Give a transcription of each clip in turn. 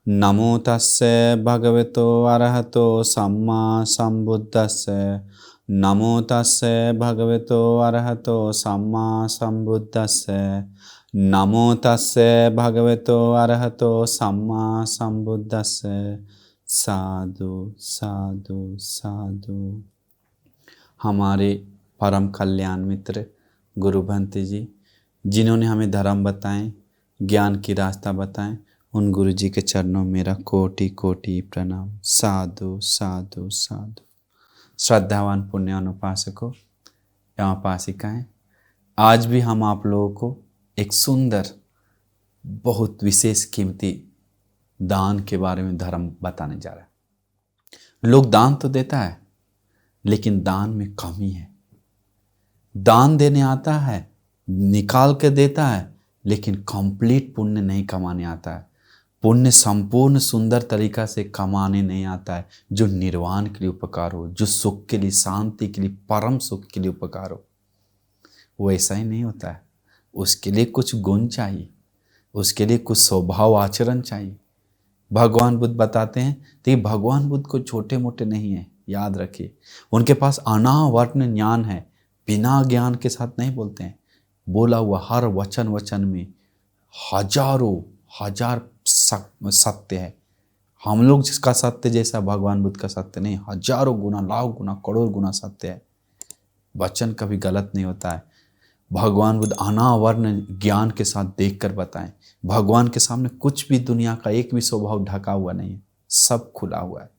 नमो तस्से भगवतो अरहतो सम्मा सम्बुद्धस्से। नमो तस्से भगवतो अरहतो सम्मा सम्बुद्धस्से। नमो तस्से भगवतो अरहतो सम्मा सम्बुद्धस्से। साधु साधु साधु। हमारे परम कल्याण मित्र गुरु भंते जी, जिन्होंने हमें धर्म बताएं, ज्ञान की रास्ता बताएं, उन गुरु जी के चरणों में मेरा कोटि कोटि प्रणाम। साधु साधु साधु। श्रद्धावान पुण्यान उपासकों एवं उपासिकाएं, आज भी हम आप लोगों को एक सुंदर बहुत विशेष कीमती दान के बारे में धर्म बताने जा रहे हैं। लोग दान तो देता है, लेकिन दान में कमी है। दान देने आता है, निकाल के देता है, लेकिन कंप्लीट पुण्य नहीं कमाने आता है। पुण्य संपूर्ण सुंदर तरीका से कमाने नहीं आता है, जो निर्वाण के लिए उपकार हो, जो सुख के लिए, शांति के लिए, परम सुख के लिए उपकार हो। वो ऐसा ही नहीं होता है। उसके लिए कुछ गुण चाहिए, उसके लिए कुछ स्वभाव आचरण चाहिए। भगवान बुद्ध बताते हैं, तो ये भगवान बुद्ध को छोटे मोटे नहीं है, याद रखिए। उनके पास अनावरण ज्ञान है, बिना ज्ञान के साथ नहीं बोलते हैं। बोला हुआ हर वचन वचन में हजारों हजार सत्य है। हम लोग जिसका सत्य जैसा भगवान बुद्ध का सत्य नहीं, हजारों गुना, लाख गुना, करोड़ गुना सत्य है। वचन कभी गलत नहीं होता है। भगवान बुद्ध अनावरण ज्ञान के साथ देखकर बताएं। भगवान के सामने कुछ भी दुनिया का एक भी स्वभाव ढका हुआ नहीं है, सब खुला हुआ है।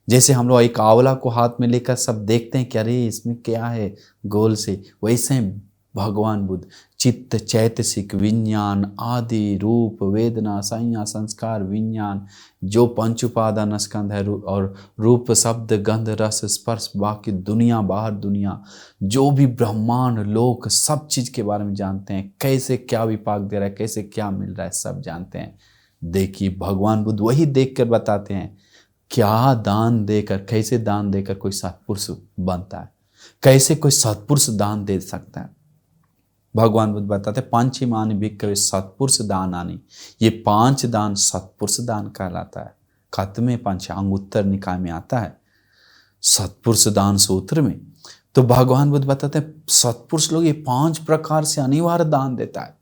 जैसे हम लोग एक आंवला को हाथ में लेकर सब देखते हैं कि अरे इसमें क्या है गोल से, वैसे ही भगवान बुद्ध चित्त, चैतसिक, विज्ञान, आदि, रूप, वेदना, संज्ञा, संस्कार, विज्ञान, जो पंच उपादान स्कंध है, और रूप, शब्द, गंध, रस, स्पर्श, बाकी दुनिया, बाहर दुनिया, जो भी ब्रह्मांड, लोक, सब चीज के बारे में जानते हैं। कैसे क्या विपाक दे रहा है, कैसे क्या मिल रहा है, सब जानते हैं। देखिए भगवान बुद्ध वही देख कर बताते हैं, क्या दान देकर, कैसे दान देकर कोई सत्पुरुष बनता है, कैसे कोई सत्पुरुष दान दे सकता है। भगवान बुद्ध बताते हैं, पंचमानि भिक्खवे सत्पुरुष दानानि। ये 5 दान सत्पुरुष दान कहलाता है। खत्मे पंचांग उत्तर निकाय में आता है, सत्पुरुष दान सूत्र में। तो भगवान बुद्ध बताते हैं, सत्पुरुष लोग ये 5 प्रकार से अनिवार्य दान देता है।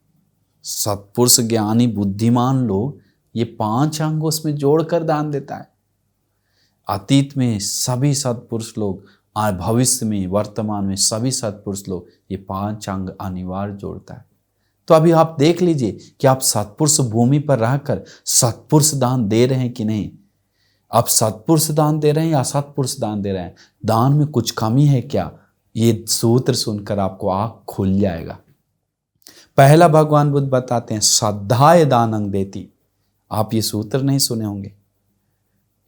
सत्पुरुष, ज्ञानी, बुद्धिमान लोग ये 5 अंग उसमें जोड़कर दान देता है। अतीत में सभी सत्पुरुष लोग, भविष्य में, वर्तमान में सभी सत्पुरुष लोग ये 5 अंग अनिवार्य जोड़ता है। तो अभी आप देख लीजिए कि आप सत्पुरुष भूमि पर रहकर सत्पुरुष दान दे रहे हैं कि नहीं। आप सत्पुरुष दान दे रहे हैं या असत्पुरुष दान दे रहे हैं, दान में कुछ कमी है क्या, ये सूत्र सुनकर आपको आँख खुल जाएगा। पहला भगवान बुद्ध बताते हैं, श्रद्धाए दानंग देती। आप ये सूत्र नहीं सुने होंगे,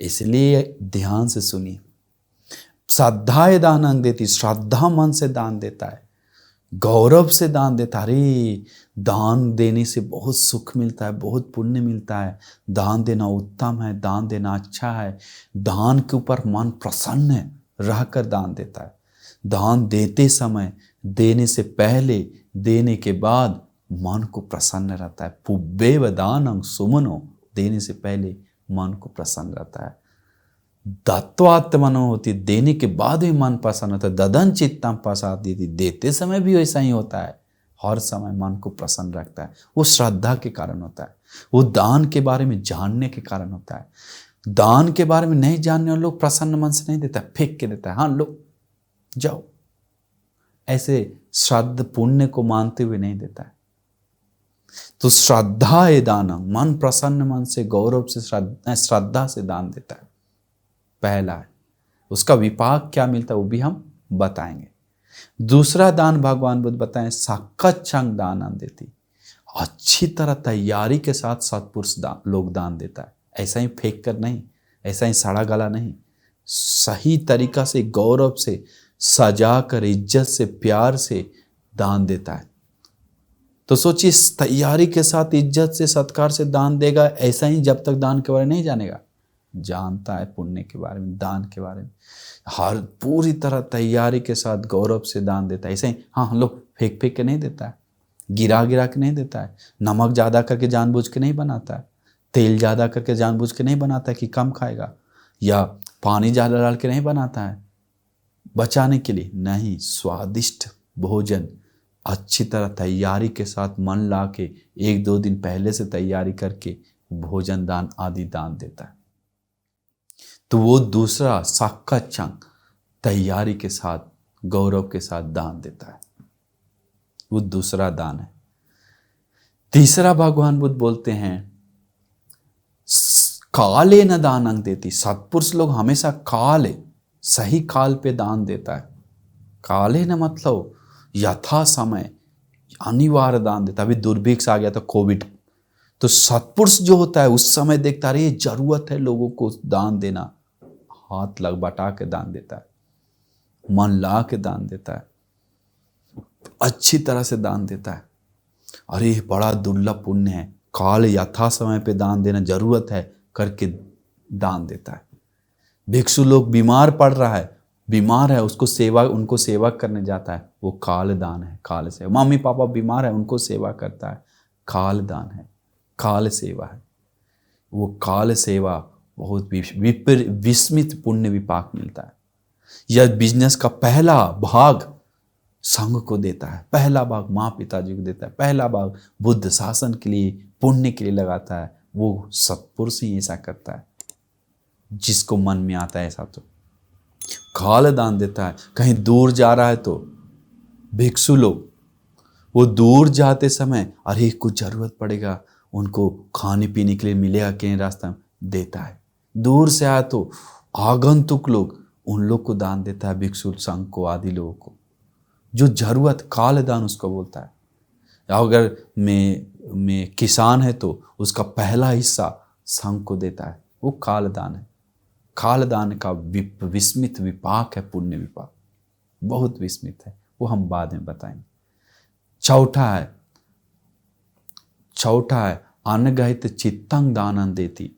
इसलिए ध्यान से सुनिए। श्रद्धाए दानंग देती, श्रद्धा मन से दान देता है, गौरव से दान देता है। अरे दान देने से बहुत सुख मिलता है, बहुत पुण्य मिलता है, दान देना उत्तम है, दान देना अच्छा है। दान के ऊपर मन प्रसन्न रहकर दान देता है। दान देते समय, देने से पहले, देने के बाद मन को प्रसन्न रहता है। पुब्बेव दानंग सुमनो, देने से पहले मन को प्रसन्न रहता है। दत्वात्मनो होती, देने के बाद भी मन प्रसन्न होता है। ददन चित्तम प्रसादयति, देते समय भी वैसा ही होता है, हर समय मन को प्रसन्न रखता है। वो श्रद्धा के कारण होता है, वो दान के बारे में जानने के कारण होता है। दान के बारे में नहीं जानने वाले लोग प्रसन्न मन से नहीं देता, फेंक के देता है, हाँ लो जाओ, ऐसे श्रद्धा पुण्य को मानते हुए नहीं देता है। तो श्रद्धा है दान, मन प्रसन्न मन से, गौरव से, श्रद्धा से दान देता है। पहला है, उसका विपाक क्या मिलता है वो भी हम बताएंगे। दूसरा दान भगवान बुद्ध बताएं, साकच्छंग दान देती। अच्छी तरह तैयारी के साथ सत्पुरुष लोग दान देता है, ऐसा ही फेंक कर नहीं, ऐसा ही सड़ा गला नहीं, सही तरीका से, गौरव से, सजा कर, इज्जत से, प्यार से दान देता है। तो सोचिए, तैयारी के साथ, इज्जत से, सत्कार से दान देगा, ऐसा ही जब तक दान के बारे में नहीं जानेगा। जानता है पुण्य के बारे में, दान के बारे में, हर पूरी तरह तैयारी के साथ गौरव से दान देता है। ऐसे ही हाँ लोग फेंक फेंक के नहीं देता है, गिरा गिरा के नहीं देता है, नमक ज़्यादा करके जानबूझ के नहीं बनाता है, तेल ज़्यादा करके जानबूझ के नहीं बनाता है कि कम खाएगा, या पानी ज़्यादा डाल के नहीं बनाता है बचाने के लिए, नहीं, स्वादिष्ट भोजन अच्छी तरह तैयारी के साथ मन ला के 1-2 दिन पहले से तैयारी करके भोजन दान आदि दान देता है। तो वो दूसरा साक्का चंग तैयारी के साथ गौरव के साथ दान देता है, वो दूसरा दान है। तीसरा भगवान बुद्ध बोलते हैं काले न दानंग देती। सत्पुरुष लोग हमेशा काले, सही काल पे दान देता है। काले न मतलब यथा समय अनिवार्य दान देता। अभी दुर्भिक्ष आ गया था, कोविड, तो सत्पुरुष जो होता है उस समय देखता है ये जरूरत है लोगों को दान देना, हाथ लग बटा के दान देता है, मन ला के दान देता है, अच्छी तरह से दान देता है। अरे बड़ा दुर्लभ पुण्य है, काल यथा समय पे दान देना, जरूरत है करके दान देता है। भिक्षु लोग बीमार पड़ रहा है, बीमार है, उसको सेवा, उनको सेवा करने जाता है, वो काल दान है, काल सेवा। मम्मी पापा बीमार है, उनको सेवा करता है, काल दान है, काल सेवा है। वो काल सेवा बहुत विस्मित पुण्य विपाक मिलता है। यह बिजनेस का पहला भाग संघ को देता है, पहला भाग माँ पिताजी को देता है, पहला भाग बुद्ध शासन के लिए पुण्य के लिए लगाता है। वो सत्पुरुष ही ऐसा करता है, जिसको मन में आता है ऐसा। तो काल दान देता है। कहीं दूर जा रहा है तो भिक्षु लोग, वो दूर जाते समय अरे कुछ जरूरत पड़ेगा, उनको खाने पीने के लिए मिलेगा कहीं रास्ता में, देता है। दूर से आया तो आगंतुक लोग, उन लोग को दान देता है, भिक्षु संघ को, आदि लोगों को, जो जरूरत, काल दान उसको बोलता है। अगर में किसान है तो उसका पहला हिस्सा संघ को देता है, वो काल दान है। काल दान का विस्मित विपाक है, पुण्य विपाक बहुत विस्मित है, वो हम बाद में बताएंगे। चौथा है अनगहित चित्तंग दानन देती।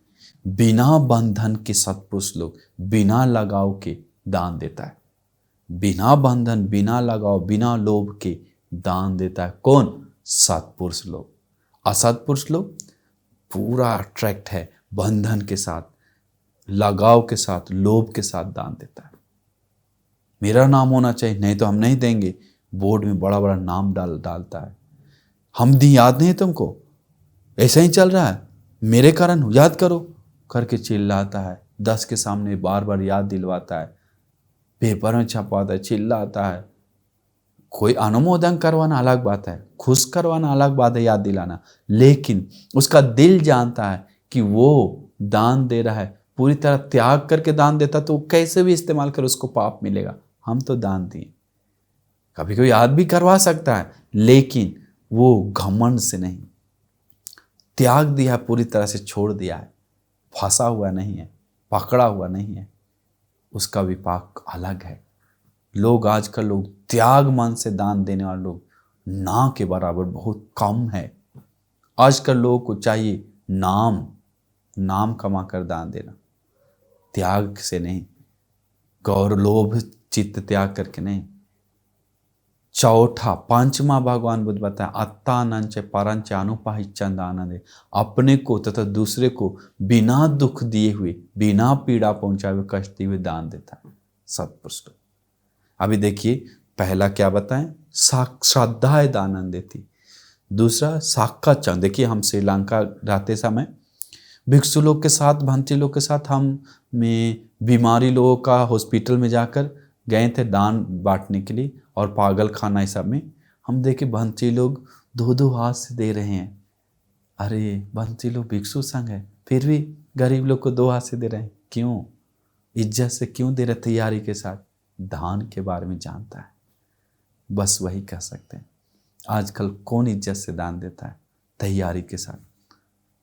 बिना बंधन के सत्पुरुष लोग बिना लगाव के दान देता है, बिना बंधन, बिना लगाव, बिना लोभ के दान देता है। कौन? सत्पुरुष लोग। असत्पुरुष लोग पूरा अट्रैक्ट है, बंधन के साथ, लगाव के साथ, लोभ के साथ दान देता है। मेरा नाम होना चाहिए, नहीं तो हम नहीं देंगे, बोर्ड में बड़ा बड़ा नाम डालता है। हम दी याद नहीं तुमको, ऐसा ही चल रहा है, मेरे कारण याद करो करके चिल्लाता है, 10 के सामने बार बार याद दिलवाता है, पेपर में छपवाता है, चिल्लाता है। कोई अनुमोदन करवाना अलग बात है, खुश करवाना अलग बात है, याद दिलाना, लेकिन उसका दिल जानता है कि वो दान दे रहा है, पूरी तरह त्याग करके दान देता तो कैसे भी इस्तेमाल कर उसको पाप मिलेगा। हम तो दान दिए, कभी कभी याद भी करवा सकता है, लेकिन वो घमंड से नहीं, त्याग दिया, पूरी तरह से छोड़ दिया है, फंसा हुआ नहीं है, पकड़ा हुआ नहीं है, उसका विपाक अलग है। लोग आजकल लोग त्याग मन से दान देने वाले लोग ना के बराबर बहुत कम है। आजकल लोगों को चाहिए नाम कमा कर दान देना, त्याग से नहीं, गौर लोभ चित्त त्याग करके नहीं। चौथा, पांचवा भगवान बुद्ध बताया अत्तानंच परंच अनुपाहिचन दान दे। अपने को तथा दूसरे को बिना दुख दिए हुए, बिना पीड़ा पहुंचाए हुए, कष्ट दिए हुए दान देता है सत्पुरुष को। अभी देखिए, पहला क्या बताएं, श्रद्धा दान देती। दूसरा साक्का चंद। देखिए, हम श्रीलंका रहते समय भिक्षु लोग के साथ, भंती लोग के साथ, हम में बीमारी लोगों का हॉस्पिटल में जाकर गए थे दान बांटने के लिए, और पागल खाना सब में हम देखे भंती लोग 2-2 हाथ से दे रहे हैं। अरे भंती लोग भिक्षु संघ है, फिर भी गरीब लोग को 2 हाथ से दे रहे हैं, क्यों? इज्जत से क्यों दे रहे? तैयारी के साथ, दान के बारे में जानता है। बस वही कह सकते हैं। आजकल कौन इज्जत से दान देता है? तैयारी के साथ।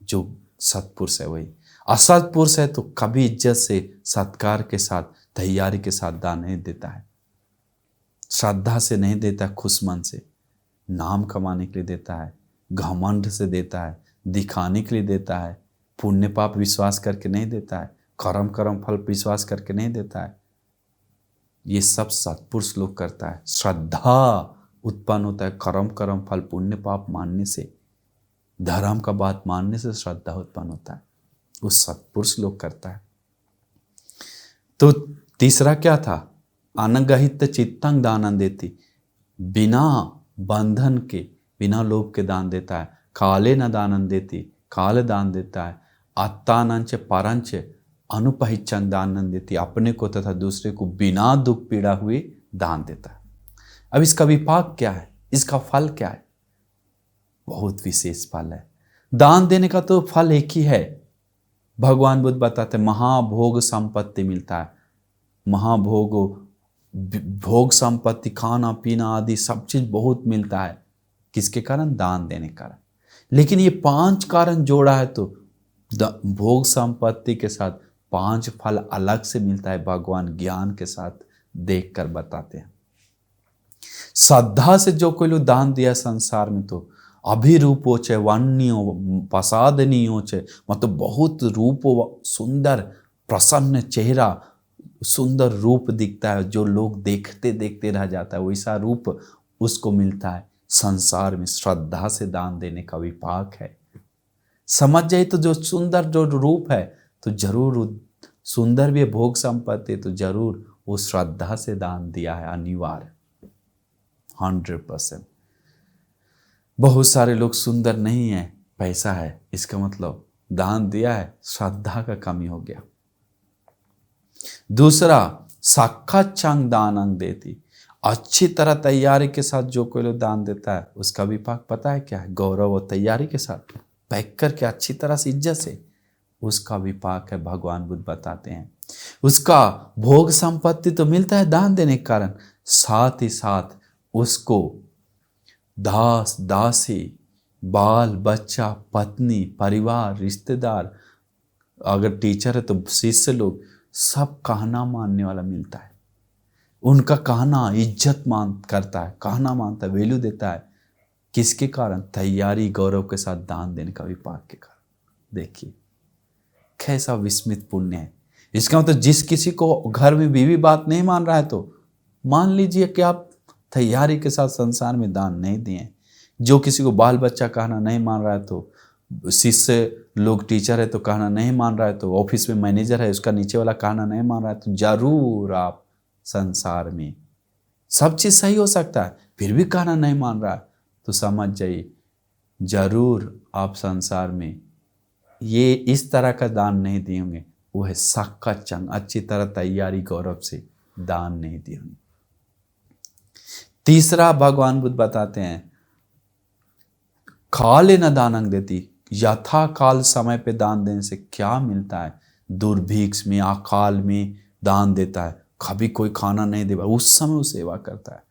जो सत्पुरुष है वही। असत्पुरुष है तो कभी इज्जत से, सत्कार के साथ, तैयारी के साथ दान नहीं देता है, श्रद्धा से नहीं देता, खुश मन से, नाम कमाने के लिए देता है, घमंड से देता है, दिखाने के लिए देता है, पुण्य पाप विश्वास करके नहीं देता है, कर्म फल विश्वास करके नहीं देता है। ये सब सत्पुरुष लोग करता है। श्रद्धा उत्पन्न होता है कर्म फल पुण्य पाप मानने से, धर्म का बात मानने से श्रद्धा उत्पन्न होता है। वो सत्पुरुष लोग करता है। तो तीसरा क्या था? अनगहित चित्तंग दानं देती, बिना बंधन के, बिना लोभ के दान देता है। काले न दानं देती, काल दान देता है। आत्तानंच परंच अनुपहिचन दानं देती, अपने को तथा दूसरे को बिना दुख पीड़ा हुए दान देता है। अब इसका विपाक क्या है, इसका फल क्या है? बहुत विशेष फल है। दान देने का तो फल एक ही है। भगवान बुद्ध बताते महाभोग संपत्ति मिलता है। महाभोग, भोग संपत्ति, खाना पीना आदि सब चीज बहुत मिलता है। किसके कारण? दान देने के कारण। लेकिन ये 5 कारण जोड़ा है तो भोग संपत्ति के साथ 5 फल अलग से मिलता है। भगवान ज्ञान के साथ देखकर बताते हैं। श्रद्धा से जो कोई लोग दान दिया संसार में, तो अभिरूपो चे वन्यो प्रसादनीयो चे, मतलब बहुत रूप, सुंदर प्रसन्न चेहरा, सुंदर रूप दिखता है, जो लोग देखते देखते रह जाता है, वैसा रूप उसको मिलता है संसार में। श्रद्धा से दान देने का विपाक है। समझ जाए तो जो सुंदर जो रूप है तो जरूर सुंदर भी भोग संपत्ति, तो जरूर वो श्रद्धा से दान दिया है, अनिवार्य 100%। बहुत सारे लोग सुंदर नहीं है, पैसा है, इसका मतलब दान दिया है, श्रद्धा का कमी हो गया। दूसरा, साक्षाच्चांग दानंग देती, अच्छी तरह तैयारी के साथ जो कोई लोग दान देता है उसका विपाक पता है क्या है? गौरव और तैयारी के साथ पैक करके अच्छी तरह से इज्जत से, उसका विपाक है। भगवान बुद्ध बताते हैं उसका भोग संपत्ति तो मिलता है दान देने के कारण, साथ ही साथ उसको दास दासी, बाल बच्चा, पत्नी, परिवार, रिश्तेदार, अगर टीचर है तो शिष्य लोग, सब कहना मानने वाला मिलता है। उनका कहना इज्जत मान करता है, कहना मानता है, वैल्यू देता है। किसके कारण? तैयारी गौरव के साथ दान देने का विपाक के कारण। देखिए कैसा विस्मित पुण्य है। इसका मतलब जिस किसी को घर में बीवी बात नहीं मान रहा है तो मान लीजिए कि आप तैयारी के साथ संसार में दान नहीं दिए। जो किसी को बाल बच्चा कहना नहीं मान रहा है, तो शिष्य लोग, टीचर है तो कहना नहीं मान रहा है, तो ऑफिस में मैनेजर है उसका नीचे वाला कहना नहीं मान रहा है, तो जरूर आप संसार में सब चीज सही हो सकता है, फिर भी कहना नहीं मान रहा है, तो समझ जाइए जरूर आप संसार में ये इस तरह का दान नहीं दिए होंगे। वो है साक्षाच्चांग, अच्छी तरह तैयारी गौरव से दान नहीं दिए होंगे। तीसरा भगवान बुद्ध बताते हैं काले न दानंग देती, यथा काल समय पे दान देने से क्या मिलता है? दुर्भिक्ष में, अकाल में दान देता है। कभी कोई खाना नहीं दे, उस समय वो सेवा करता है,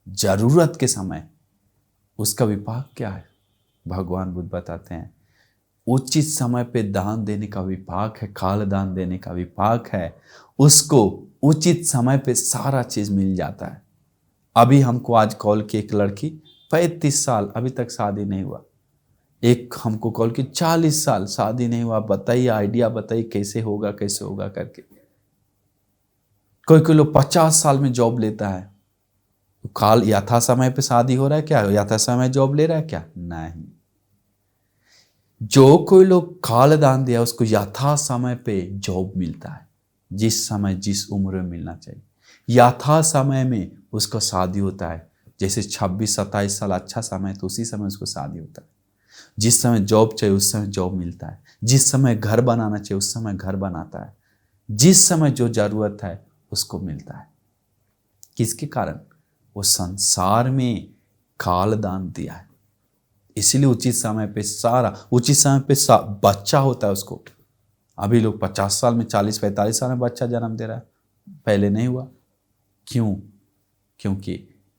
जरूरत के समय। उसका विपाक क्या है? भगवान बुद्ध बताते हैं उचित समय पे दान देने का विपाक है, काल दान देने का विपाक है। उसको उचित समय पे सारा चीज मिल जाता है। अभी हमको आज कॉल की एक लड़की 35 साल अभी तक शादी नहीं हुआ, एक हमको कॉल की 40 साल शादी नहीं हुआ, बताइए आइडिया बताइए कैसे होगा करके। कोई लोग 50 साल में जॉब लेता है, काल यथा समय पे शादी हो रहा है क्या? यथा समय जॉब ले रहा है क्या? नहीं। जो कोई लोग काल दान दिया उसको यथा समय पे जॉब मिलता है, जिस समय जिस उम्र में मिलना चाहिए। यथा समय में उसको शादी होता है, जैसे 26-27 साल अच्छा समय तो उसी समय उसको शादी होता है। जिस समय जॉब चाहिए उस समय जॉब मिलता है, जिस समय घर बनाना चाहिए उस समय घर बनाता है, जिस समय जो जरूरत है उसको मिलता है। किसके कारण? वो संसार में काल दान दिया है, इसीलिए उचित समय पे सारा, उचित समय पे बच्चा होता है उसको। अभी लोग 50 साल में, 40-45 साल में बच्चा जन्म दे रहा है, पहले नहीं हुआ। क्यों? क्योंकि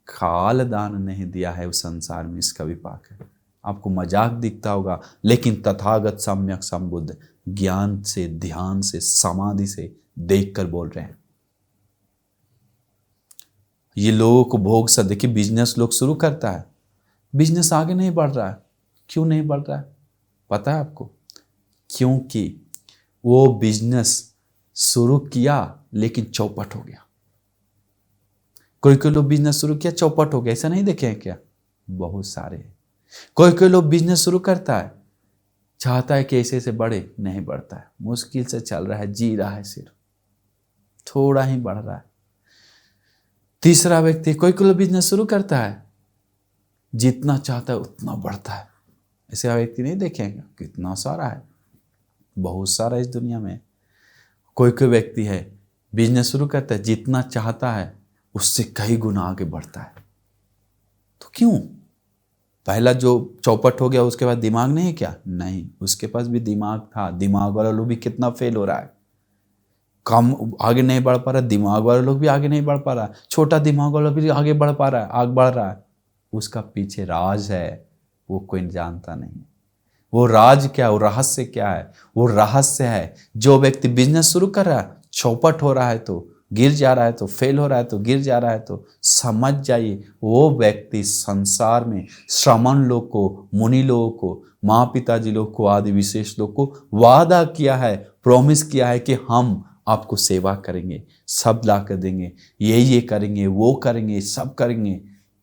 काल दान नहीं दिया है उस संसार में, इसका विपाक है। आपको मजाक दिखता होगा, लेकिन तथागत सम्यक संबुद्ध ज्ञान से, ध्यान से, समाधि से देखकर बोल रहे हैं। ये लोगों को भोग से, देखिए बिजनेस लोग शुरू करता है, बिजनेस आगे नहीं बढ़ रहा है। क्यों नहीं बढ़ रहा है पता है आपको? क्योंकि वो बिजनेस शुरू किया लेकिन चौपट हो गया। कोई लोग बिजनेस शुरू किया चौपट हो गया, ऐसा नहीं देखे हैं क्या? बहुत सारे। कोई लोग बिजनेस शुरू करता है, चाहता है कि ऐसे से बढ़े, नहीं बढ़ता है, मुश्किल से चल रहा है, जी रहा है, सिर्फ थोड़ा ही बढ़ रहा है। तीसरा व्यक्ति, कोई कोई बिजनेस शुरू करता है, जितना चाहता है उतना बढ़ता है। ऐसे व्यक्ति नहीं देखेंगे, कितना सारा है, बहुत सारा इस दुनिया में। कोई कोई व्यक्ति है बिजनेस शुरू करता है, जितना चाहता है उससे कई गुना आगे बढ़ता है। तो क्यों? पहला जो चौपट हो गया उसके बाद दिमाग नहीं है क्या? नहीं, उसके पास भी दिमाग था। दिमाग वाला लोग भी कितना फेल हो रहा है, कम आगे नहीं बढ़ पा रहा। दिमाग वाले लोग भी आगे नहीं बढ़ पा रहा। छोटा दिमाग वाला भी आगे बढ़ पा रहा है, आगे बढ़ रहा है। उसका पीछे राज है, वो कोई जानता नहीं। वो राज क्या है, वो रहस्य क्या है? वो रहस्य है, जो व्यक्ति बिजनेस शुरू कर रहा है, चौपट हो रहा है तो गिर जा रहा है, तो फेल हो रहा है तो गिर जा रहा है, तो समझ जाइए वो व्यक्ति संसार में श्रमण लोग को, मुनि लोगों को, माँ पिताजी लोग को, आदि विशेष लोग को वादा किया है, प्रॉमिस किया है कि हम आपको सेवा करेंगे, सब ला कर देंगे, ये करेंगे, वो करेंगे, सब करेंगे।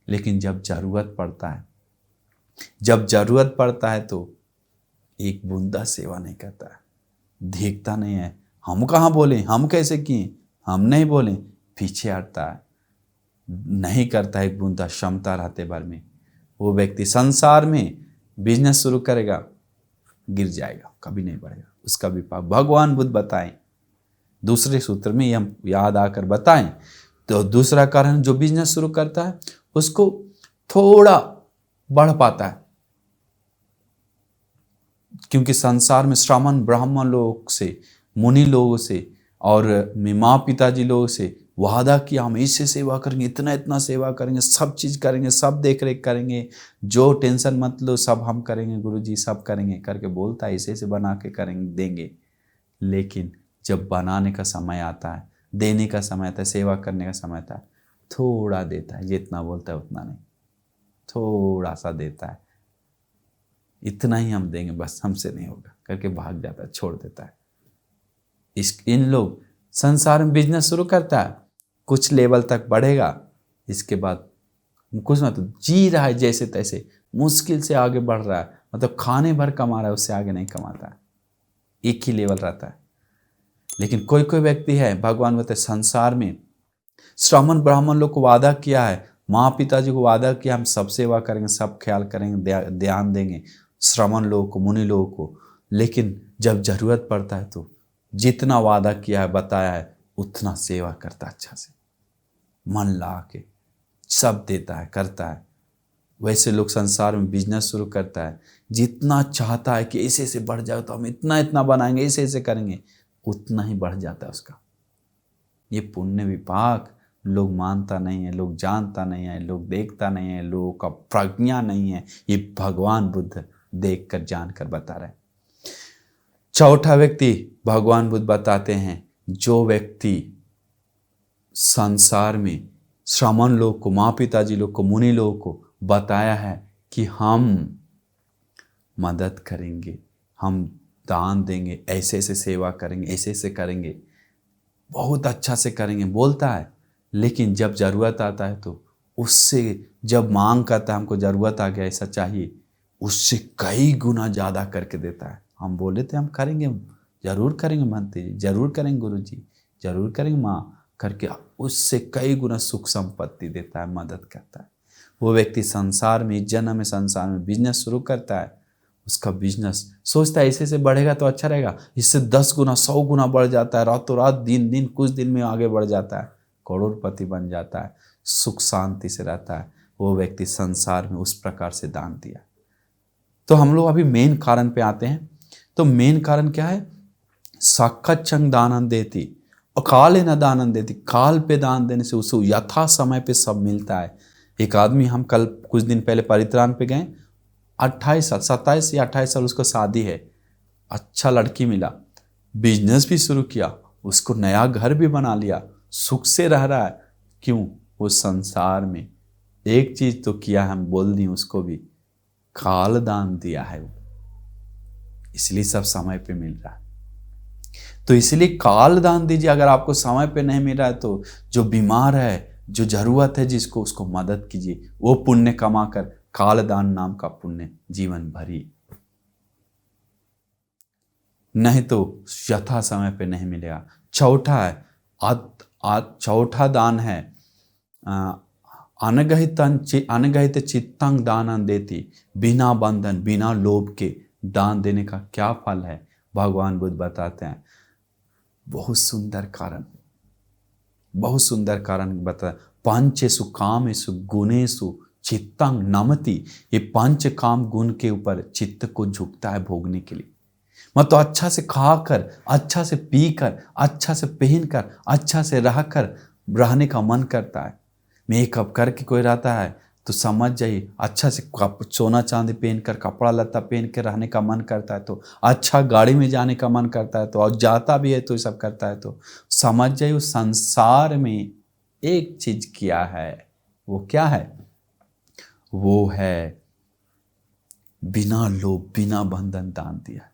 लेकिन जब जरूरत पड़ता है, जब जरूरत पड़ता है तो एक बूंदा सेवा नहीं करता है, देखता नहीं है। हम कहाँ बोले, हम कैसे किए, हम नहीं बोले, पीछे हटता है, नहीं करता एक बूंदा क्षमता रहते भर में। वो व्यक्ति संसार में बिजनेस शुरू करेगा, गिर जाएगा, कभी नहीं बढ़ेगा। उसका विपाक भगवान बुद्ध बताएं, दूसरे सूत्र में हम याद आकर बताएं। तो दूसरा कारण, जो बिजनेस शुरू करता है उसको थोड़ा बढ़ पाता है, क्योंकि संसार में श्रामण ब्राह्मण लोग से, मुनि लोगों से और माँ पिताजी लोगों से वादा किया, हम इससे सेवा करेंगे, इतना इतना सेवा करेंगे, सब चीज़ करेंगे, सब देख रेख करेंगे, जो टेंशन मत लो, सब हम करेंगे गुरुजी, सब करेंगे करके बोलता है, ऐसे बना के करेंगे, देंगे। लेकिन जब बनाने का समय आता है, देने का समय आता है, सेवा करने का समय आता है, थोड़ा देता है, जितना बोलता है उतना नहीं, थोड़ा सा देता है, इतना ही हम देंगे, बस हमसे नहीं होगा करके भाग जाता है, छोड़ देता है। इन लोग संसार में बिजनेस शुरू करता है, कुछ लेवल तक बढ़ेगा, इसके बाद कुछ मतलब जी रहा है जैसे तैसे, मुश्किल से आगे बढ़ रहा है, मतलब खाने भर कमा रहा है, उससे आगे नहीं कमाता है, एक ही लेवल रहता है। लेकिन कोई कोई व्यक्ति है, भगवान बताए संसार में श्रामण ब्राह्मण लोग को वादा किया है, माँ पिताजी को वादा किया, हम सब सेवा करेंगे, सब ख्याल करेंगे, ध्यान देंगे श्रमण लोगों को, मुनि लोगों को। लेकिन जब जरूरत पड़ता है तो जितना वादा किया है, बताया है, उतना सेवा करता है, अच्छा से मन ला के सब देता है, करता है। वैसे लोग संसार में बिजनेस शुरू करता है, जितना चाहता है कि ऐसे ऐसे बढ़ जाए तो हम इतना इतना बनाएंगे, ऐसे ऐसे करेंगे, उतना ही बढ़ जाता है उसका। ये पुण्य विपाक लोग मानता नहीं है, लोग जानता नहीं है, लोग देखता नहीं है, लोगों का प्रज्ञा नहीं है। ये भगवान बुद्ध देखकर जानकर बता रहे हैं। चौथा व्यक्ति भगवान बुद्ध बताते हैं, जो व्यक्ति संसार में श्रमण लोग को, माँ पिताजी लोग को, मुनि लोगों को बताया है कि हम मदद करेंगे, हम दान देंगे, ऐसे ऐसे सेवा करेंगे, ऐसे ऐसे करेंगे, बहुत अच्छा से करेंगे, बोलता है। लेकिन जब ज़रूरत आता है तो उससे, जब मांग करता है, हमको ज़रूरत आ गया, ऐसा चाहिए, उससे कई गुना ज़्यादा करके देता है। हम बोले थे हम करेंगे, ज़रूर करेंगे मंत्री जी, ज़रूर करेंगे गुरु जी, ज़रूर करेंगे माँ, करके उससे कई गुना सुख संपत्ति देता है, मदद करता है। वो व्यक्ति संसार में, इस जन्म में संसार में बिजनेस शुरू करता है, उसका बिजनेस सोचता है ऐसे बढ़ेगा तो अच्छा रहेगा, इससे 10 गुना 100 गुना बढ़ जाता है, रातों रात, दिन कुछ दिन में आगे बढ़ जाता है, करोड़पति बन जाता है, सुख शांति से रहता है। वो व्यक्ति संसार में उस प्रकार से दान दिया। तो हम लोग अभी मेन कारण पे आते हैं। तो मेन कारण क्या है? साक्षाच्ඡंग दानं देति और काले न दानं देति। काल पे दान देने से उसे यथा समय पे सब मिलता है। एक आदमी, हम कल कुछ दिन पहले परित्राण पे गए, 28 साल, 27 या 28 साल उसको शादी है, अच्छा लड़की मिला, बिजनेस भी शुरू किया, उसको नया घर भी बना लिया, सुख से रह रहा है। क्यों? वो संसार में एक चीज तो किया, हम बोल दी उसको भी, काल दान दिया है वो, इसलिए सब समय पे मिल रहा है। तो इसलिए काल दान दीजिए। अगर आपको समय पे नहीं मिल रहा है तो जो बीमार है, जो जरूरत है जिसको, उसको मदद कीजिए। वो पुण्य कमाकर काल दान नाम का पुण्य जीवन भरिए। नहीं तो यथा समय पे नहीं मिलेगा। चौथा है चौथा दान है अनगहित चित्तंग दान देती, बिना बंधन बिना लोभ के दान देने का क्या फल है भगवान बुद्ध बताते हैं। बहुत सुंदर कारण बता, पंचेषु कामेषु गुणेषु चित्तंग नमति। ये पंच काम गुण के ऊपर चित्त को झुकता है भोगने के लिए। मतलब अच्छा से खाकर, अच्छा से पीकर, अच्छा से पहनकर, अच्छा से रहकर रहने का मन करता है। मेकअप करके कोई रहता है तो समझ जाइए अच्छा से सोना चांदी पहनकर, कपड़ा लत्ता पहन के रहने का मन करता है, तो अच्छा गाड़ी में जाने का मन करता है, तो और जाता भी है तो ये सब करता है, तो समझ जाइए उस संसार में एक चीज किया है। वो क्या है? वो है बिना लोभ बिना बंधन दान दिया।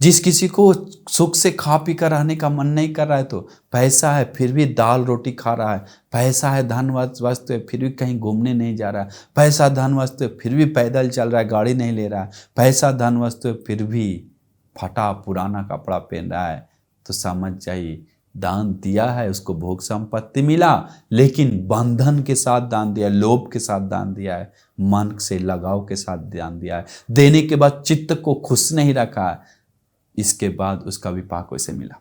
जिस किसी को सुख से खा पी कर रहने का मन नहीं कर रहा है, तो पैसा है फिर भी दाल रोटी खा रहा है, पैसा है धन वस्तु है फिर भी कहीं घूमने नहीं जा रहा है, पैसा धन वस्तु है फिर भी पैदल चल रहा है, गाड़ी नहीं ले रहा है, पैसा धन वस्तु है फिर भी फटा पुराना कपड़ा पहन रहा है, तो समझ जाइए दान दिया है, उसको भोग संपत्ति मिला, लेकिन बंधन के साथ दान दिया है, लोभ के साथ दान दिया है, मन से लगाव के साथ दान दिया है। देने के बाद चित्त को खुश नहीं रखा है, इसके बाद उसका विपाक वैसे मिला।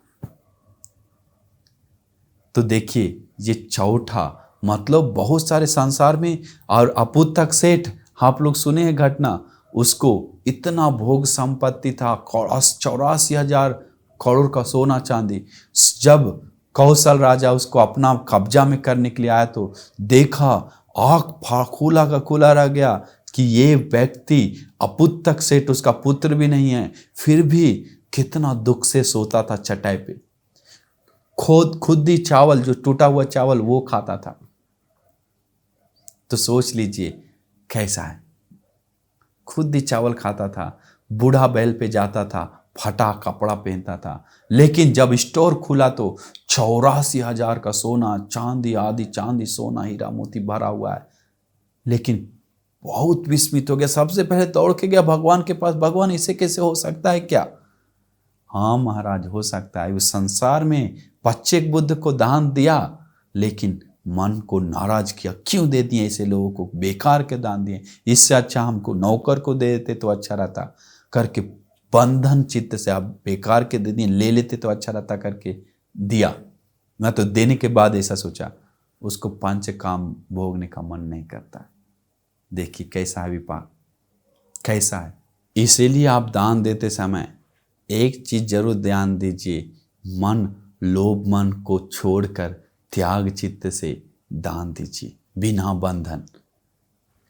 तो देखिए ये चौथा, मतलब बहुत सारे संसार में, और अपुतक सेठ आप लोग सुने हैं घटना, उसको इतना भोग संपत्ति था, 84,000 करोड़ का सोना चांदी। जब कौशल राजा उसको अपना कब्जा में करने के लिए आया तो देखा आँख खुला का खुला रह गया कि ये व्यक्ति अपुतक सेठ, उसका पुत्र भी नहीं है, फिर भी कितना दुख से सोता था चटाई पे। खुद ही चावल, जो टूटा हुआ चावल वो खाता था। तो सोच लीजिए कैसा है। खुद ही चावल खाता था, बूढ़ा बैल पे जाता था, फटा कपड़ा पहनता था, लेकिन जब स्टोर खुला तो 84,000 का सोना चांदी आदि, चांदी सोना हीरा मोती भरा हुआ है। लेकिन बहुत विस्मित हो गया, सबसे पहले दौड़ के गया भगवान के पास, भगवान इसे कैसे हो सकता है क्या? हाँ महाराज हो सकता है। उस संसार में पच्चेक बुद्ध को दान दिया, लेकिन मन को नाराज किया, क्यों दे दिए ऐसे लोगों को, बेकार के दान दिए, इससे अच्छा हमको नौकर को दे देते तो अच्छा रहता, करके बंधन चित्त से आप बेकार के दे दिए, ले लेते तो अच्छा रहता करके दिया। मैं तो देने के बाद ऐसा सोचा, उसको पंच काम भोगने का मन नहीं करता। देखिए कैसा है विपाक, कैसा है। इसीलिए आप दान देते समय एक चीज जरूर ध्यान दीजिए, मन लोभ मन को छोड़कर त्याग चित्त से दान दीजिए, बिना बंधन।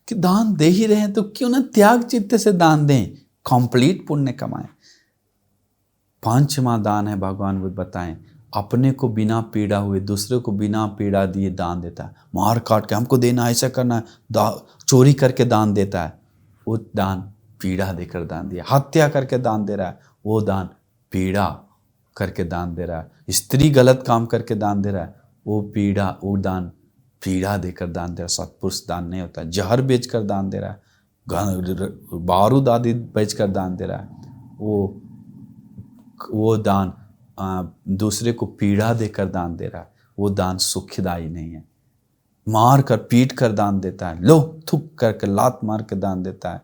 कि दान दे ही रहे हैं तो क्यों ना त्याग चित्त से दान दें, कंप्लीट पुण्य कमाएं। पांचवा दान है, भगवान बुद्ध बताएं, अपने को बिना पीड़ा हुए दूसरे को बिना पीड़ा दिए दान देता है। मार काट के हमको देना, ऐसा करना है, चोरी करके दान देता है, वो दान पीड़ा देकर दान दिया। हत्या करके दान दे रहा है, वो दान पीड़ा करके दान दे रहा है। स्त्री गलत काम करके दान दे रहा है, वो दान पीड़ा देकर दान दे रहा है। सत्पुरुष दान नहीं होता। जहर बेचकर दान दे रहा है, बारूद आदि बेचकर दान दे रहा है, वो दान दूसरे को पीड़ा देकर दान दे रहा है, वो दान सुखदायी नहीं है। मार कर पीट कर दान देता है, लो थुक करके लात मार के दान देता है,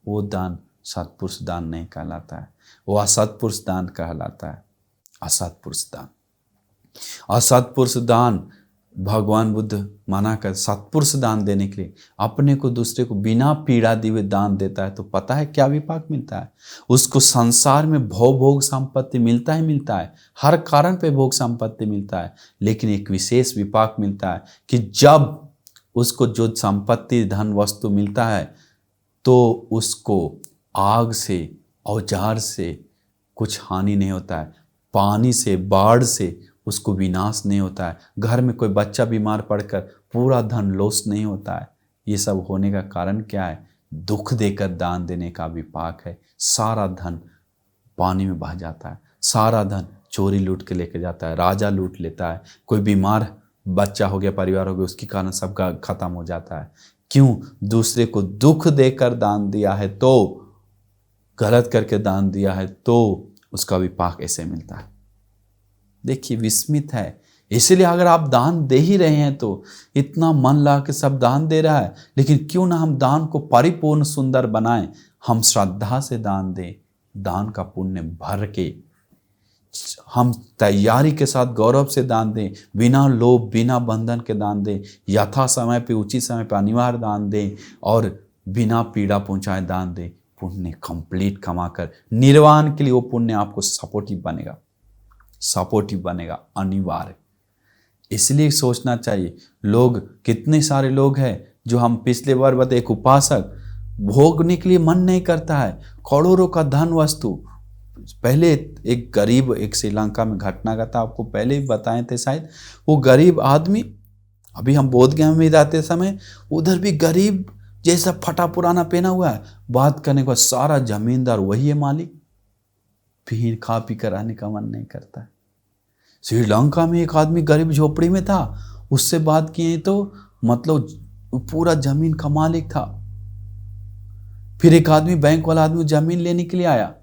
वो दान सत्पुरुष दान नहीं कहलाता है, वो असत्पुरुष दान कहलाता है। असत्पुरुष दान, असत्पुरुष दान भगवान बुद्ध मना कर सत्पुरुष दान देने के लिए अपने को दूसरे को बिना पीड़ा दिए दान देता है, तो पता है क्या विपाक मिलता है उसको? संसार में भोग संपत्ति मिलता ही मिलता है, हर कारण पे भोग संपत्ति मिलता है, लेकिन एक विशेष विपाक मिलता है कि जब उसको जो संपत्ति धन वस्तु मिलता है तो उसको आग से औजार से कुछ हानि नहीं होता है, पानी से बाढ़ से उसको विनाश नहीं होता है, घर में कोई बच्चा बीमार पड़कर पूरा धन लॉस नहीं होता है। ये सब होने का कारण क्या है? दुख देकर दान देने का विपाक है। सारा धन पानी में बह जाता है, सारा धन चोरी लूट के लेके जाता है, राजा लूट लेता है, कोई बीमार बच्चा हो गया, परिवार हो गया, उसके कारण सबका खत्म हो जाता है। क्यों? दूसरे को दुख देकर दान दिया है, तो गलत करके दान दिया है तो उसका विपाक ऐसे मिलता है। देखिए विस्मित है। इसलिए अगर आप दान दे ही रहे हैं तो इतना मन ला के सब दान दे रहा है, लेकिन क्यों ना हम दान को परिपूर्ण सुंदर बनाएं, हम श्रद्धा से दान दें, दान का पुण्य भर के हम तैयारी के साथ गौरव से दान दें, बिना लोभ बिना बंधन के दान दें, यथा समय पे उचित समय पे अनिवार्य दान दें और बिना पीड़ा पहुंचाए दान दें। पुण्य कंप्लीट कमाकर निर्वाण के लिए वो पुण्य आपको सपोर्टिव बनेगा अनिवार्य। इसलिए सोचना चाहिए। लोग कितने सारे लोग हैं जो हम पिछले बार बताए, एक उपासक भोगने के लिए मन नहीं करता है, करोड़ों का धन वस्तु। पहले एक गरीब, एक श्रीलंका में घटना घटा, आपको पहले ही बताए थे शायद। वो गरीब आदमी, अभी हम बोध गया में जाते समय उधर भी गरीब जैसा फटा पुराना पहना हुआ है, बात करने के बाद सारा जमींदार वही है मालिक, फिर खा पी कर आने का मन नहीं करता है। श्रीलंका में एक आदमी गरीब झोपड़ी में था, उससे बात किए तो मतलब पूरा जमीन का मालिक था। फिर एक आदमी, बैंक वाला आदमी जमीन लेने के लिए आया,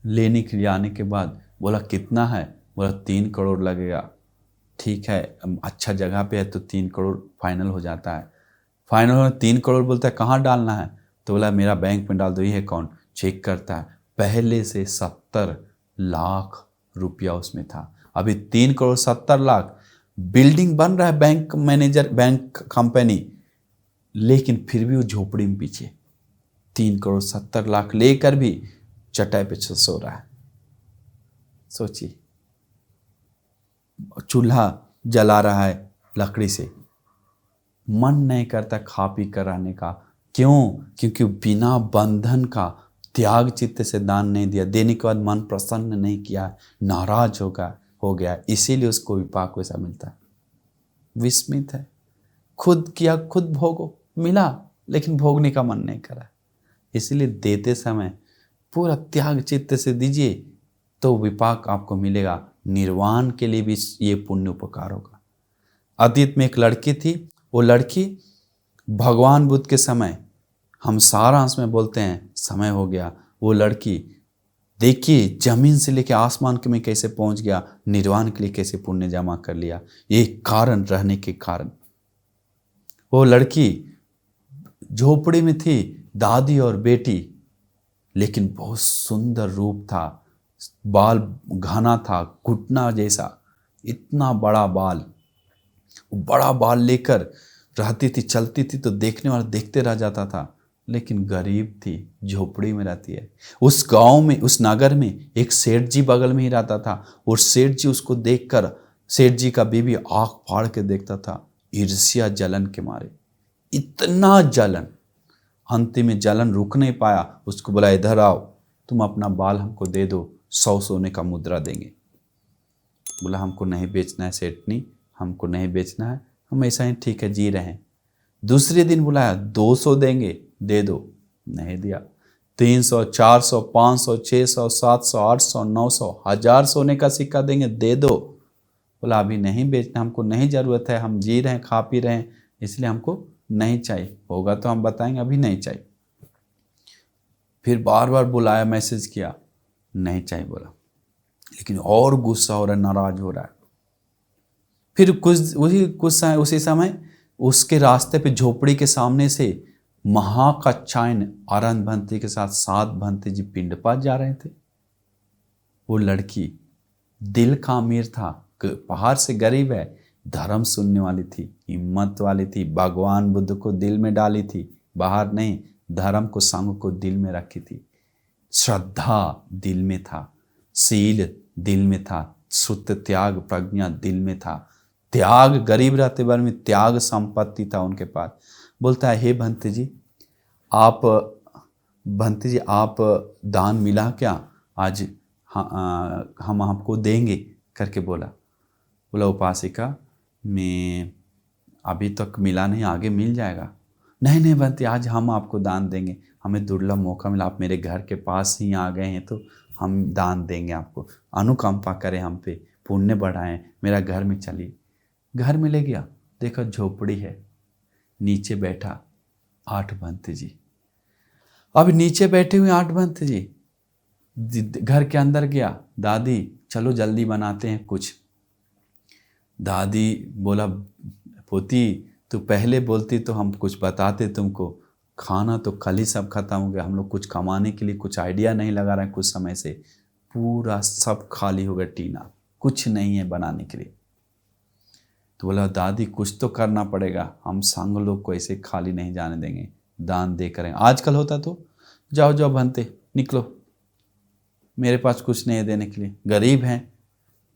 लेने के लिए आने के बाद बोला कितना है, बोला 3 करोड़ लगेगा। ठीक है, अच्छा जगह पे है तो 3 करोड़ फाइनल हो जाता है। फाइनल हो 3 करोड़, बोलता है कहाँ डालना है, तो बोला मेरा बैंक में डाल दो, ये अकाउंट। चेक करता है, पहले से 70 लाख रुपया उसमें था, अभी 3 करोड़ 70 लाख। बिल्डिंग बन रहा है, बैंक मैनेजर, बैंक कंपनी, लेकिन फिर भी वो झोपड़ी में पीछे 3 करोड़ 70 लाख लेकर भी चटाई पे सो रहा है। सोचिए, चूल्हा जला रहा है लकड़ी से, मन नहीं करता खा पी कर आने का। क्यों? क्योंकि बिना बंधन का त्याग चित्त से दान नहीं दिया, देने के बाद मन प्रसन्न नहीं किया, नाराज हो गया, इसीलिए उसको विपाक वैसा मिलता है। विस्मित है, खुद किया खुद भोगो, मिला लेकिन भोगने का मन नहीं करा। इसीलिए देते समय पूरा त्याग चित्त से दीजिए तो विपाक आपको मिलेगा। निर्वाण के लिए भी ये पुण्य उपकार होगा। अतीत में एक लड़की थी, वो लड़की भगवान बुद्ध के समय, हम सारांश में बोलते हैं समय हो गया, वो लड़की देखिए जमीन से लेकर आसमान के में कैसे पहुंच गया, निर्वाण के लिए कैसे पुण्य जमा कर लिया। ये कारण रहने के कारण वो लड़की झोपड़ी में थी, दादी और बेटी, लेकिन बहुत सुंदर रूप था, बाल घना था, घुटना जैसा, इतना बड़ा बाल लेकर रहती थी, चलती थी तो देखने वाला देखते रह जाता था। लेकिन गरीब थी, झोपड़ी में रहती है। उस गांव में, उस नगर में एक सेठ जी बगल में ही रहता था, और सेठ जी उसको देखकर, सेठ जी का बीवी आंख फाड़ के देखता था, ईर्ष्या जलन के मारे, इतना जलन। अंतिम में जलन रुक नहीं पाया, उसको बोला इधर आओ, तुम अपना बाल हमको दे दो, 100 सोने का मुद्रा देंगे। बोला हमको नहीं बेचना है सेठनी, हमको नहीं बेचना है, हम ऐसा ही ठीक है जी रहे हैं। दूसरे दिन बुलाया, 200 देंगे, दे दो, नहीं दिया। 300, 400, 500, 600, 700, 800, 900, 1000 सोने का सिक्का देंगे, दे दो। बोला अभी नहीं बेचना, हमको नहीं ज़रूरत है, हम जी रहे हैं, खा पी रहे हैं, इसलिए हमको नहीं चाहिए, होगा तो हम बताएंगे, अभी नहीं चाहिए। फिर बार बार बुलाया, मैसेज किया, नहीं चाहिए बोला, लेकिन और गुस्सा हो रहा है, नाराज हो रहा है। फिर उसी समय उसके रास्ते पे झोपड़ी के सामने से महाकात्यायन आनंद भंते के साथ 7 भंते जी पिंडपात जा रहे थे। वो लड़की दिल का अमीर था, बाहर से गरीब है, धर्म सुनने वाली थी, हिम्मत वाली थी, भगवान बुद्ध को दिल में डाली थी, बाहर नहीं, धर्म को, संग को दिल में रखी थी। श्रद्धा दिल में था, शील दिल में था, शुद्ध त्याग प्रज्ञा दिल में था। त्याग, गरीब रहते बार में त्याग संपत्ति था उनके पास। बोलता है हे भंते जी, आप दान मिला क्या आज? हाँ, हम आपको देंगे करके बोला उपासिका, मैं अभी तक मिला नहीं, आगे मिल जाएगा। नहीं भंते, आज हम आपको दान देंगे, हमें दुर्लभ मौका मिला, आप मेरे घर के पास ही आ गए हैं तो हम दान देंगे आपको, अनुकंपा करें हम पे, पुण्य बढ़ाएं, मेरा घर में चलिए। घर में ले गया, देखा झोपड़ी है, नीचे बैठा 8 भंते जी। अब नीचे बैठे हुए 8 भंते जी, घर के अंदर गया, दादी चलो जल्दी बनाते हैं कुछ। दादी बोला, पोती तू पहले बोलती तो हम कुछ बताते तुमको, खाना तो कल ही सब खत्म हो गया, हम लोग कुछ कमाने के लिए कुछ आइडिया नहीं लगा रहे हैं कुछ समय से, पूरा सब खाली हो गया टीना, कुछ नहीं है बनाने के लिए। तो बोला दादी कुछ तो करना पड़ेगा, हम संग लोग को ऐसे खाली नहीं जाने देंगे, दान दे करेंगे। आजकल होता तो जाओ जाओ बनते निकलो, मेरे पास कुछ नहीं है देने के लिए, गरीब हैं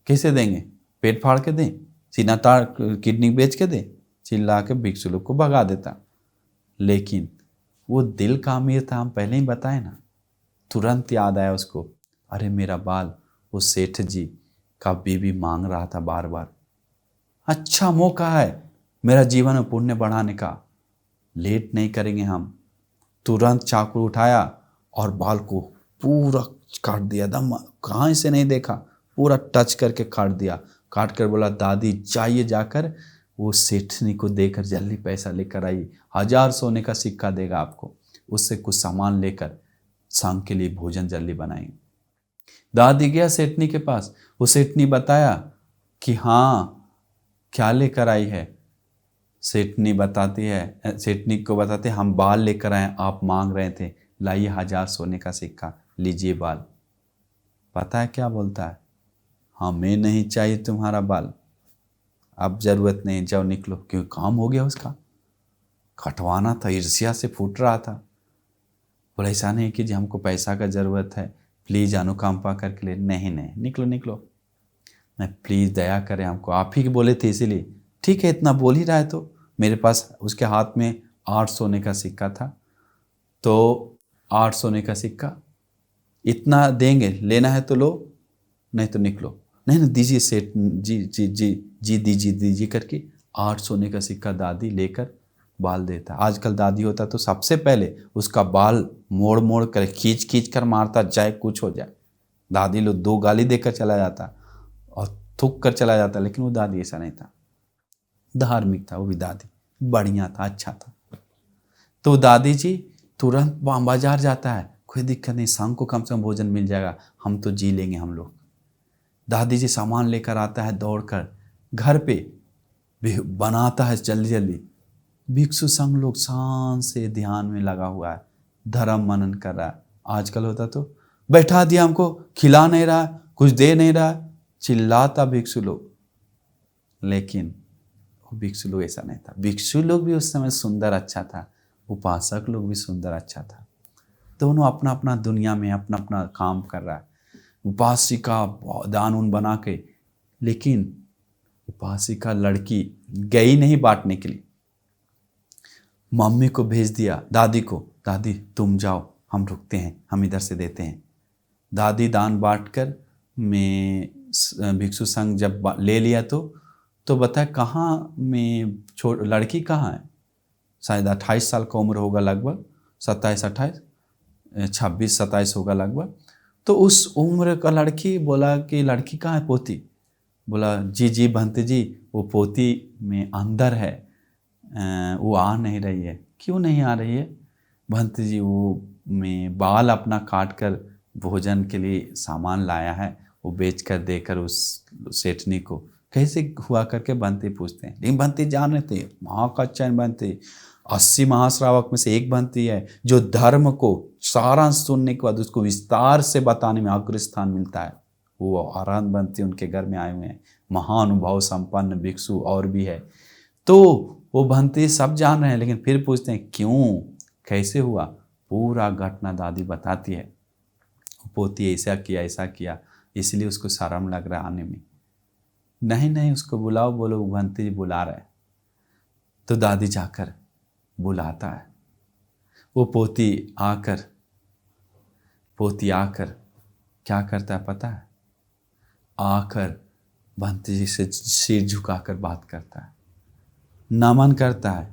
कैसे देंगे, पेट फाड़ के दें, सीना ताड़ किडनी बेच के दें, चिल्ला के भिक्षु लोग को भगा देता। लेकिन वो दिल का अमीर था, हम पहले ही बताए ना। तुरंत याद आया उसको, अरे मेरा बाल वो सेठ जी का बीवी मांग रहा था बार बार, अच्छा मौका है मेरा जीवन में पुण्य बढ़ाने का, लेट नहीं करेंगे हम। तुरंत चाकू उठाया और बाल को पूरा काट दिया, दम कहाँ से नहीं देखा, पूरा टच करके काट दिया। काट कर बोला दादी जाइए जाकर वो सेठनी को देकर जल्दी पैसा लेकर आई, 1000 सोने का सिक्का देगा आपको, उससे कुछ सामान लेकर शाम के लिए भोजन जल्दी बनाएंगे। दादी गया सेठनी के पास, वो सेठनी बताया कि हाँ क्या लेकर आई है। सेठनी बताती है, सेठनी को बताते हम बाल लेकर आए, आप मांग रहे थे, लाइए 1000 सोने का सिक्का, लीजिए बाल। पता है क्या बोलता है, हमें नहीं चाहिए तुम्हारा बाल, अब जरूरत नहीं, जाओ निकलो। क्यों, काम हो गया उसका, कटवाना था, ईर्ष्या से फूट रहा था। बोला ऐसा नहीं कि जी हमको पैसा का ज़रूरत है, प्लीज़ अनुकंपा करके ले, नहीं नहीं निकलो निकलो, मैं प्लीज़ दया करें हमको, आप ही बोले थे इसीलिए। ठीक है इतना बोल ही रहा है तो, मेरे पास उसके हाथ में 8 सोने का सिक्का था, तो 8 सोने का सिक्का इतना देंगे, लेना है तो लो नहीं तो निकलो। नहीं नहीं दीजिए सेठ जी जी जी जी दीजिए दीजिए करके 8 सोने का सिक्का दादी लेकर बाल देता। आजकल दादी होता तो सबसे पहले उसका बाल मोड़ मोड़ कर खींच खींच कर मारता, चाहे कुछ हो जाए। दादी लोग 2 गाली देकर चला जाता और थूक कर चला जाता, लेकिन वो दादी ऐसा नहीं था, धार्मिक था वो भी, दादी बढ़िया था, अच्छा था। तो दादी जी तुरंत बाजार जाता है, कोई दिक्कत नहीं, शाम को कम से कम भोजन मिल जाएगा, हम तो जी लेंगे हम लोग। दादी जी सामान लेकर आता है दौड़कर, घर पे बनाता है जल्दी जल्दी। भिक्षु संघ लोग शान से ध्यान में लगा हुआ है, धर्म मनन कर रहा है। आजकल होता तो बैठा दिया हमको, खिला नहीं रहा, कुछ दे नहीं रहा, चिल्लाता भिक्षु लोग। लेकिन वो भिक्षु लोग ऐसा नहीं था, भिक्षु लोग भी उस समय सुंदर अच्छा था, उपासक लोग भी सुंदर अच्छा था। दोनों अपना अपना दुनिया में अपना अपना काम कर रहा है। उपासिका दान उन बना के, लेकिन उपासिका लड़की गई नहीं बांटने के लिए, मम्मी को भेज दिया दादी को, दादी तुम जाओ हम रुकते हैं, हम इधर से देते हैं। दादी दान बांटकर में भिक्षु संघ जब ले लिया तो बताए कहाँ में लड़की कहाँ है, शायद 28 साल का उम्र होगा लगभग, 26 होगा लगभग। तो उस उम्र का लड़की, बोला कि लड़की कहाँ है, पोती। बोला जी जी भंते जी वो पोती में अंदर है, वो आ नहीं रही है। क्यों नहीं आ रही है भंते जी, वो में बाल अपना काट कर भोजन के लिए सामान लाया है, वो बेच कर देकर उस सेठनी को। कैसे हुआ करके बंती पूछते हैं, लेकिन बंती जान रहे थे महाकाचार्य बंती 80 महाश्रावक में से एक बंती है जो धर्म को सारांश सुनने के बाद उसको विस्तार से बताने में अग्रस्थान मिलता है। वो अरहंत बंती उनके घर में आए हुए हैं, महानुभाव संपन्न भिक्षु और भी है। तो वो बंती सब जान रहे हैं, लेकिन फिर पूछते हैं क्यों, कैसे हुआ। पूरा घटना दादी बताती है, पोती ऐसा किया, इसलिए उसको शर्म लग रहा है आने में। नहीं नहीं उसको बुलाओ, बोलो भंती जी बुला रहे। तो दादी जाकर बुलाता है। वो पोती आकर क्या करता है पता है, आकर भंती जी से सिर झुकाकर बात करता है, नमन करता है,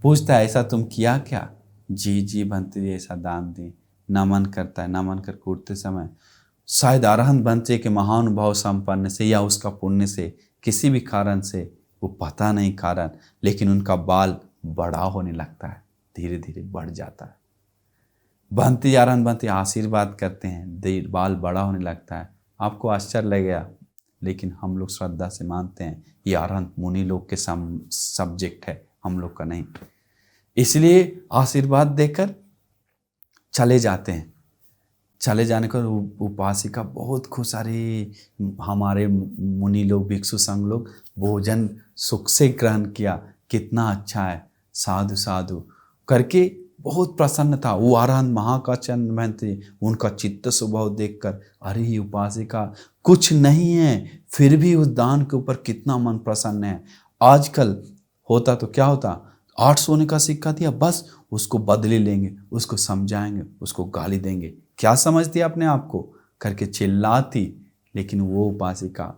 पूछता है ऐसा तुम किया क्या। जी जी भंती जी ऐसा दान दी, नमन करता है। नमन कर उठते समय शायद अरहंत बंते के महानुभाव संपन्न से या उसका पुण्य से, किसी भी कारण से, वो पता नहीं कारण, लेकिन उनका बाल बड़ा होने लगता है, धीरे धीरे बढ़ जाता है। भंती आरहंत भंती आशीर्वाद करते हैं, देर बाल बड़ा होने लगता है। आपको आश्चर्य लगेगा, लेकिन हम लोग श्रद्धा से मानते हैं ये अरहंत मुनि लोग के सब्जेक्ट है, हम लोग का नहीं। इसलिए आशीर्वाद देकर चले जाते हैं। चले जाने पर उपासिका बहुत खुश, अरे हमारे मुनि लोग, भिक्षु संघ लोग भोजन सुख से ग्रहण किया, कितना अच्छा है, साधु साधु करके बहुत प्रसन्न था। वो अरहंत महाकाचन महंती, उनका चित्त स्वभाव देखकर, अरे ये उपासिका कुछ नहीं है, फिर भी उस दान के ऊपर कितना मन प्रसन्न है। आजकल होता तो क्या होता, 8 सोने का सिक्का दिया, बस उसको बदले लेंगे, उसको समझाएंगे, उसको गाली देंगे, क्या समझती है अपने आप को करके चिल्लाती। लेकिन वो उपासिका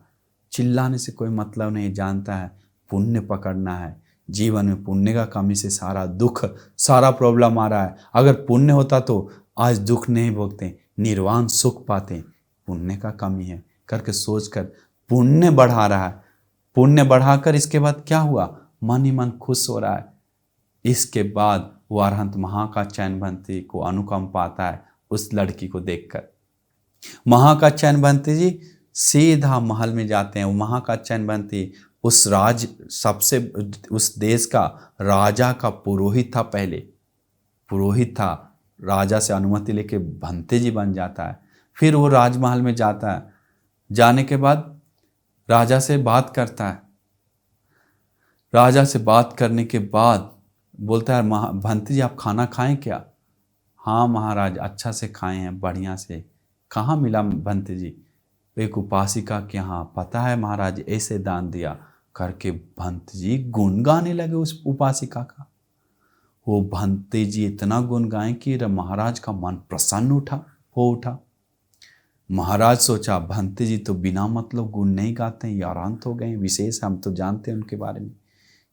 चिल्लाने से कोई मतलब नहीं, जानता है पुण्य पकड़ना है, जीवन में पुण्य का कमी से सारा दुख, सारा प्रॉब्लम आ रहा है। अगर पुण्य होता तो आज दुख नहीं भोगते, निर्वाण सुख पाते, पुण्य का कमी है करके सोचकर पुण्य बढ़ा रहा है। पुण्य बढ़ाकर इसके बाद क्या हुआ, मन ही मन खुश हो रहा है। इसके बाद वो अरहंत महाकात्यायन भंती को अनुकंप आता है उस लड़की को देखकर। महाकात्यायन भंती जी सीधा महल में जाते हैं। वो महाकात्यायन भंती उस उस देश का राजा का पुरोहित था, पहले पुरोहित था, राजा से अनुमति लेके भंते जी बन जाता है। फिर वो राजमहल में जाता है, जाने के बाद राजा से बात करता है। राजा से बात करने के बाद बोलता है, भंते जी आप खाना खाएं क्या? हाँ महाराज, अच्छा से खाए हैं, बढ़िया से। कहाँ मिला भंते जी? एक उपासिका के यहाँ, पता है महाराज ऐसे दान दिया करके भंते जी गुण गाने लगे उस उपासिका का। वो भंते जी इतना गुण गाए कि महाराज का मन प्रसन्न हो उठा। महाराज सोचा भंते जी तो बिना मतलब गुण नहीं गाते हैं, ये अरहंत हो गए, विशेष हम तो जानते हैं उनके बारे में,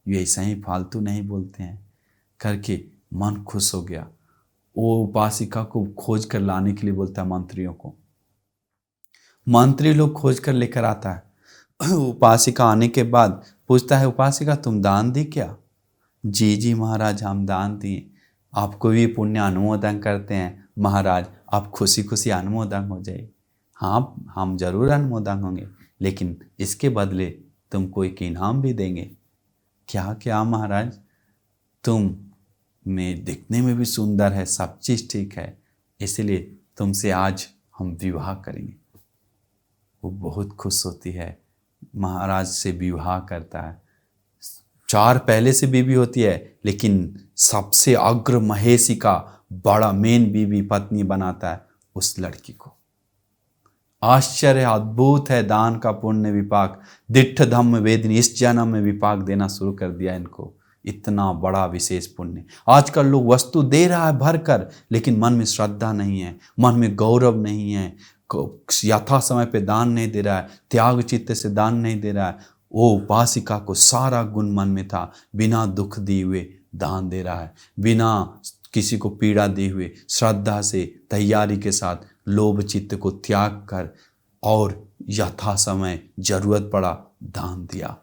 ये ऐसा ही फालतू नहीं बोलते हैं करके मन खुश हो गया। वो उपासिका को खोज कर लाने के लिए बोलता है मंत्रियों को। मंत्री लोग खोज कर लेकर आता है। उपासिका आने के बाद पूछता है, उपासिका तुम दान दी क्या? जी जी महाराज हम दान दिए। आपको भी पुण्य अनुमोदन करते हैं महाराज, आप खुशी खुशी अनुमोदन हो जाए। हाँ हम जरूर अनुमोदन होंगे, लेकिन इसके बदले तुमको एक इनाम भी देंगे। क्या क्या महाराज? तुम में दिखने में भी सुंदर है, सब चीज़ ठीक है, इसलिए तुमसे आज हम विवाह करेंगे। वो बहुत खुश होती है, महाराज से विवाह करता है। 4 पहले से बीवी होती है, लेकिन सबसे अग्र महेशिका बड़ा मेन बीवी पत्नी बनाता है उस लड़की को। आश्चर्य, अद्भुत है दान का पुण्य विपाक। दिट्ठ धम्म वेदिनी, इस जन्म में विपाक देना शुरू कर दिया इनको। इतना बड़ा विशेष पुण्य। आजकल लोग वस्तु दे रहा है भर कर, लेकिन मन में श्रद्धा नहीं है, मन में गौरव नहीं है, यथा समय पे दान नहीं दे रहा है, त्याग चित्त से दान नहीं दे रहा है। वो उपासिका को सारा गुण मन में था, बिना दुख दिए हुए दान दे रहा है, बिना किसी को पीड़ा दिए हुए श्रद्धा से तैयारी के साथ लोभ चित्त को त्याग कर और यथा समय जरूरत पड़ा दान दिया।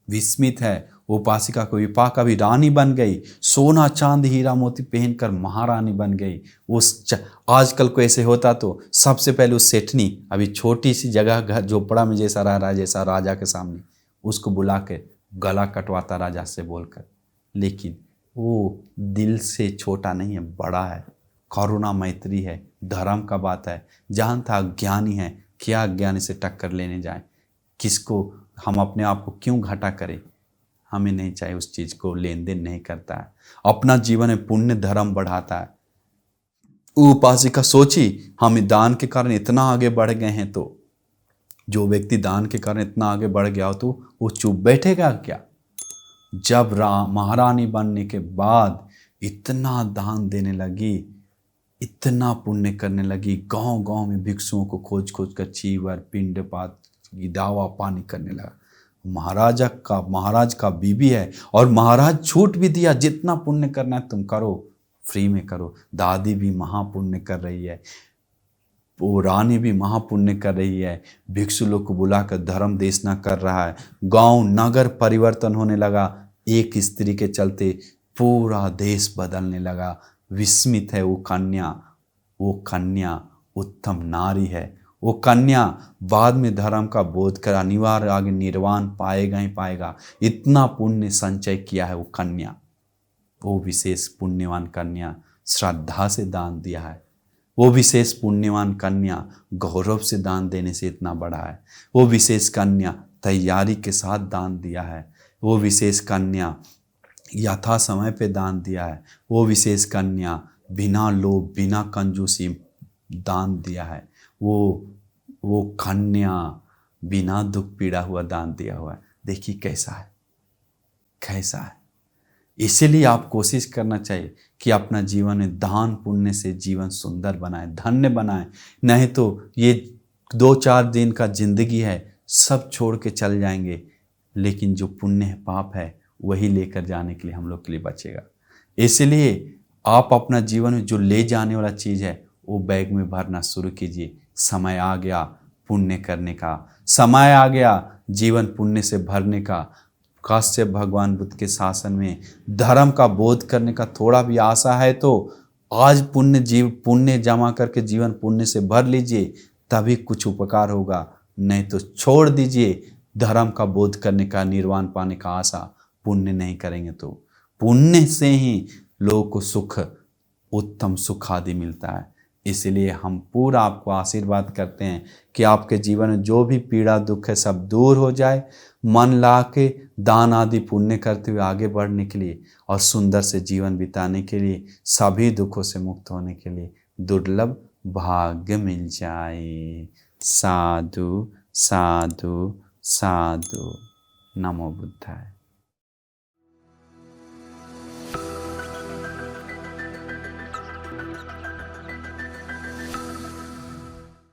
विस्मित है उपासिका को विपाका भी रानी बन गई, सोना चांद हीरा मोती पहनकर महारानी बन गई। आजकल को ऐसे होता तो सबसे पहले उस सेठनी, अभी छोटी सी जगह घर झोपड़ा में जैसा रह रहा है, जैसा राजा के सामने, उसको बुला के गला कटवाता राजा से बोलकर। लेकिन वो दिल से छोटा नहीं है, बड़ा है, करुणा मैत्री है, धर्म का बात है, जानता ज्ञानी है, क्या ज्ञानी से टक्कर लेने जाए, किसको हम अपने आप को क्यों घाटा करें, हमें नहीं चाहिए उस चीज़ को, लेन देन नहीं करता है, अपना जीवन में पुण्य धर्म बढ़ाता है। उपासिका सोची हम दान के कारण इतना आगे बढ़ गए हैं, तो जो व्यक्ति दान के कारण इतना आगे बढ़ गया हो तो वो चुप बैठेगा क्या? जब महारानी बनने के बाद इतना दान देने लगी, इतना पुण्य करने लगी, गांव गांव में भिक्षुओं को खोज खोज कर चीवर पिंडपात की दावा पानी करने लगा। महाराज का बीबी है और महाराज छूट भी दिया, जितना पुण्य करना है तुम करो, फ्री में करो। दादी भी महापुण्य कर रही है, वो रानी भी महापुण्य कर रही है, भिक्षु लोग को बुलाकर धर्म देशना कर रहा है। गांव नगर परिवर्तन होने लगा, एक स्त्री के चलते पूरा देश बदलने लगा। विस्मित है वो कन्या उत्तम नारी है। वो कन्या बाद में धर्म का बोध कर अनिवार्य आगे निर्वाण पाएगा ही पाएगा। इतना पुण्य संचय किया है वो कन्या। वो विशेष पुण्यवान कन्या श्रद्धा से दान दिया है। वो विशेष पुण्यवान कन्या गौरव से दान देने से इतना बड़ा है। वो विशेष कन्या तैयारी के साथ दान दिया है। वो विशेष कन्या यथा समय पे दान दिया है। वो विशेष कन्या बिना लोभ बिना कंजूसी दान दिया है। वो कन्या बिना दुख पीड़ा हुआ दान दिया हुआ है। देखिए कैसा है, कैसा है। इसीलिए आप कोशिश करना चाहिए कि अपना जीवन में दान पुण्य से जीवन सुंदर बनाए, धन्य बनाए। नहीं तो ये 2-4 दिन का जिंदगी है, सब छोड़ के चल जाएंगे, लेकिन जो पुण्य है पाप है वही लेकर जाने के लिए हम लोग के लिए बचेगा। इसलिए आप अपना जीवन में जो ले जाने वाला चीज़ है वो बैग में भरना शुरू कीजिए। समय आ गया पुण्य करने का, समय आ गया जीवन पुण्य से भरने का। काश्यप भगवान बुद्ध के शासन में धर्म का बोध करने का थोड़ा भी आशा है तो आज पुण्य जमा करके जीवन पुण्य से भर लीजिए, तभी कुछ उपकार होगा। नहीं तो छोड़ दीजिए धर्म का बोध करने का, निर्वाण पाने का आशा। पुण्य नहीं करेंगे तो पुण्य से ही लोगों को सुख, उत्तम सुख आदि मिलता है। इसलिए हम पूरा आपको आशीर्वाद करते हैं कि आपके जीवन में जो भी पीड़ा दुख है सब दूर हो जाए। मन ला के दान आदि पुण्य करते हुए आगे बढ़ने के लिए और सुंदर से जीवन बिताने के लिए, सभी दुखों से मुक्त होने के लिए दुर्लभ भाग्य मिल जाए। साधु साधु साधु। नमो बुद्धाय।